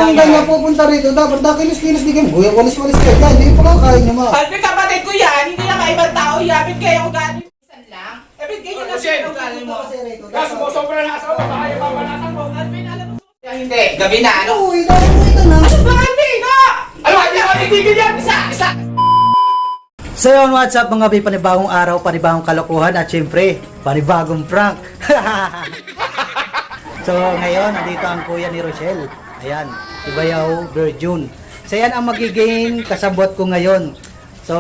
yung ganyan pupunta rito, dapat kilos-kilos di kayo. Buya, walis-walis kayo. Yan, hindi pa kakain nyo ma. Alvin, kapatid ko yan. Hindi na kaibang tao yan. Ba't kayo ugali? Minsan lang. Eh, ba't ganyan na siya ugali mo? Kasi mo sobrang nasa mo, baka yung babanatan mo. Alvin, alam mo sa... Hindi, gabi na, ano? Uy, uwi ka na. Ano ba, Alvin, ha? Ano, hindi ako titigil yan! Isa! So yun, what's up mga bay, panibagong araw, panibagong kalokohan at syempre, panibagong prank. So ngayon, nandito ang kuya ni Rochelle. Ayan, si Bayaw Virgin. So yan ang magiging kasabot ko ngayon. So,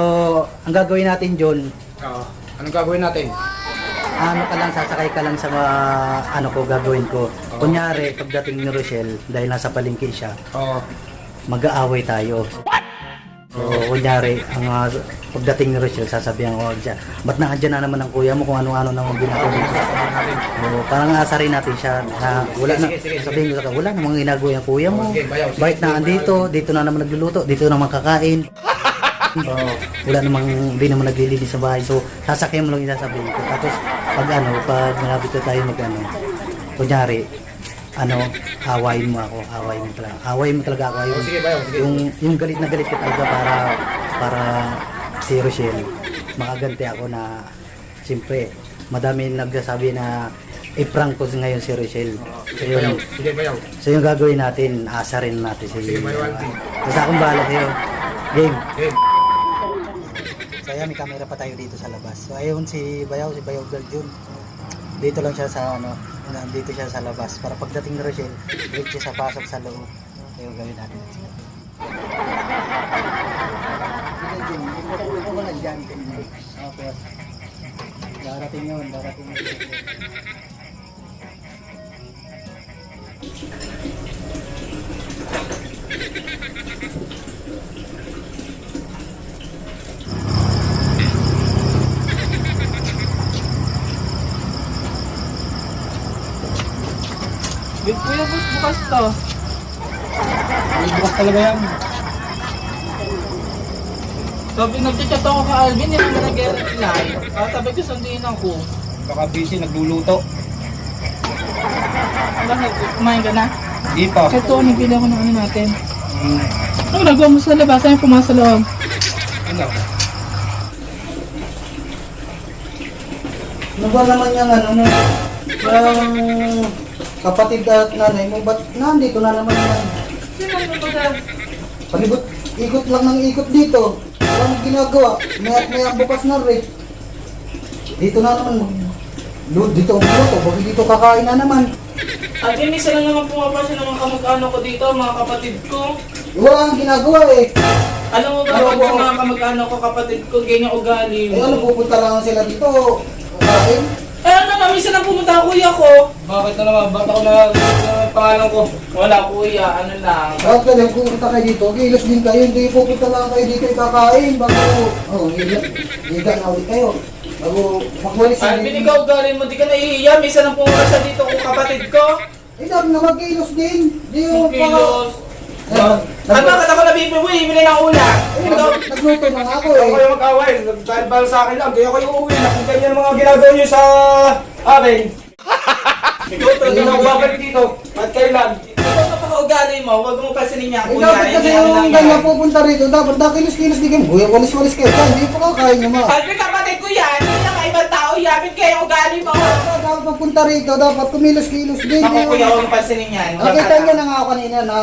ang gagawin natin John, Oo. Anong gagawin natin? ano ka lang, sasakay ka lang sa mga ano ko gagawin ko. Kunyari, pagdating ni Rochelle, dahil nasa palengke siya, Oo. mag-aaway tayo. So, kunyari, ang pagdating ni Rochelle, sasabihan ko siya, ba't nandiyan na naman ang kuya mo kung ano-ano naman ginagawa dito? So, parang asarin natin siya na wala na, sabihin ko sa wala namang ginagawa yung kuya mo. Bakit na andito, dito na naman nagluluto, dito naman kakain. So, wala namang, hindi naman naglilinis sa bahay. So, sasakyan mo lang yung sasabihin ko. Tapos, pag malapit na tayo kunyari, awayin mo ako, awayin mo talaga ako. Sige, Bayaw, sige. Yung galit na galit ka talaga para si Rochelle, makaganti ako na, siyempre, madami nagsasabi na i-prank ko ngayon si Rochelle. So yun, Sige, Bayaw. so yung gagawin natin, asarin natin si Sige, Bayaw. Basta akong bahala sa'yo. Game. Okay. So ayan, may camera pa tayo dito sa labas. So ayun si Bayaw Virgin. Dito lang siya sa nandito siya sa labas. Para pagdating ni Rochelle, direct siya sa pasok sa loob. Ayun, gawin natin. Okay. Darating yun. Kuya, bukas to. Bukas talaga yan. Sabi, nag-chat ako ka Alvin, hindi naman nag-reply. Sabi ko, sundiin ako. Baka busy, nagluluto. Bakit? Kumain ka na? Hindi pa. Ito, nabili ako ng ano natin. Ano nagawa mo sa labas? Ayaw pumasok sa loob. Ano? Ano ba naman yung yung kapatid at nanay mo, ba't nandito na naman yan? Sino mo ba dyan? Palibot, ikot lang ng ikot dito. Walang ginagawa, may ang bukas na rin. Dito na naman, dito ang luto, bakit dito kakain na naman? Alvin, isa lang naman pumapasya ng mga kamag-ano ko dito, mga kapatid ko. Wala ang ginagawa eh. Alam mo ba, Ano sa ba? mga kamag-ano ko, kapatid ko, ganyan ugali Eh ano, mo. pupunta lang sila dito, kakain. Eh ano naman, minsan lang pumunta ang kuya ko. Bakit na naman? Ba't ako na pangalan ko? Wala kuya, ano lang. Bakit ka lang pupunta kayo dito, kilos din kayo, hindi pupunta lang kayo dito kakain. Bago, higa na ulit kayo. Bago, magwalis Alvin, ikaw ugali mo, di ka nahihiya. Minsan lang pumunta sa dito kung kapatid ko. Eh, sabi na magkilos din. Di yung Kilos. Ano, Ano bakit ako nabibiwi? Bili ng ulam. Ikaw, nagluto na nga ako Ako eh. kayo mag-away. Dahil para sa akin lang, di ako yung uuwi na kung ganyan ang mga ginagawa nyo sa akin. Ikaw talaga na babalik dito. At kailan? ikaw napaka-ugali mo. Huwag mo pansinin niya. Eh, Kuya, dapat kasi hindi ano yung lang ganyan yan. pupunta rito, dapat kilos-kilos di kayo. Buya, walis-walis kayo. Hindi pa kakain nyo ma. Alvin, kapatid ko yan. Hindi na kaibang tao yan. Ba't kaya ugali mo? Dapat pupunta rito, dapat kumilos-kilos din. Ako kuya, huwag mo pansinin yan. Nakita nyo na nga ako kanina na...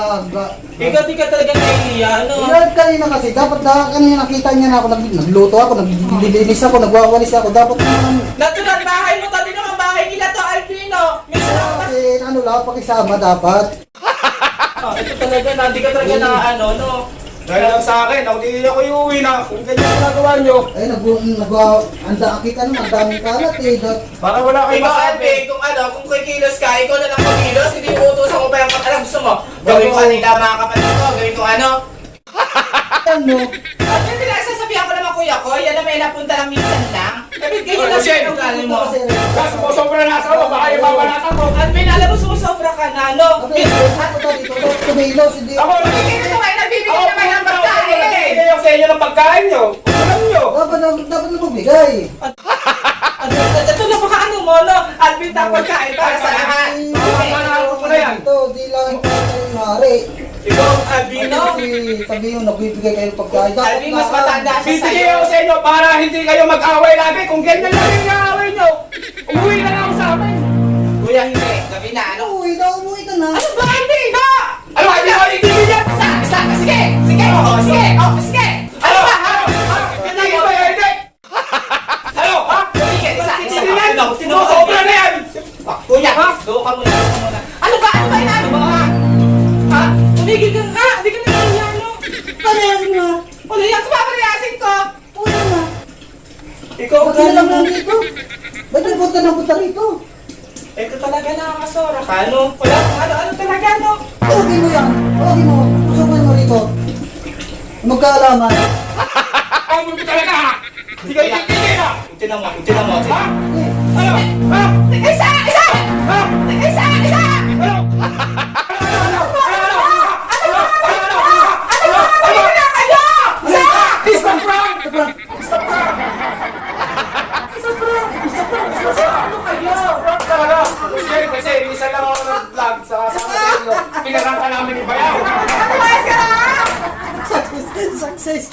Ikaw, di ka talaga nahihiya. Ano? Ilan kanina kasi, dapat kanina nakita niya na ako, nagluto ako, naglilinis ako, nagwawalis ako, dapat naman... Natural bahay mo. Tabi naman bahay nila to, Alvino. Minsan lang ba? Kasi ano lang, pakisama dapat. Ito talaga na. Di ka talaga na ano, no? Dahil lang sa akin, ako di ako yung uuwi na kung ganyan ang ginagawa nyo. Ay, kita naman, ang daming kalat eh. Para wala kayong Ikaw, masabi. Alvin, kung kikilos ka, ikaw na lang kumilos. Hindi mo utusan ko pa yung alam gusto mo. Gawin ko kanila mga kapatid ko. Gawin ko ano? Ano? Alvin, pinagsasabihan ko naman kuya ko. Yan na may napunta lang minsan lang. Sabi, ganyan lang siya yung ugali mo. Kasi mo sobrang nasa mo, baka yung babanatan mo. Alvin, alam mo, sumusobra ka na, no? Okay, pupunta dito, kumilos, hindi... Ako, Nagbibigay naman, nagbibigay naman ng pagkain. nagbibigay ako sa inyo ng pagkain nyo. Alam nyo. Dapat na magbigay. Ito na baka ano mo, no? Alvin, tapos pagkain para sa lahat. Manalo ko na yan. Ito, di lang ito yung hari. Ikaw, Albino? Sabi yung nagbibigay kayo ng pagkain. Dapat Alvin, mas matanda siya Bibigay sa'yo. ako sa inyo para hindi kayo mag-away lagi. Kung ganyan lang yung away nyo, umuwi na lang ako sa amin. Kuya, hindi. Gabi na, ano? Uy, daw mo ito na. Ano ba? Hindi na! Ano, hindi ako ibibigyan? Isa! Sige! Sige! Sige! Sige! Ano ba? Hindi ba yan? Hindi! Ano? Ha? Sige! Isa! Hindi yan! Sobra na yan! Kuya, doon ka muna. Ano ba? Ano ba? Ano ba? Ha? Tumigil ka nga! Hindi ka nangyayari, ano? Parehasin mo. Ano yan? Paparehasin ko! Uy na. Ikaw, Bakit na lang nandito? Ba't nagpunta na punta rito? ito talaga nakakasora ka, ano? Wala kang ano talaga, no? Tawagin mo yan. Tawagin mo. Pusukan mo rito. Magkaalaman. Ang gulo talaga ha! Hindi kayo titigil ha! Tinan mo, tinan mo. Ha? Ano? Ha? Isa! Isa! Ha? Isa! Isa! Ano? Stop prank! Stop prank! Stop talaga! Kasi minsan lang ako nag-vlog sa kasama sa inyo. Pinarangka namin ni Bayaw. Success.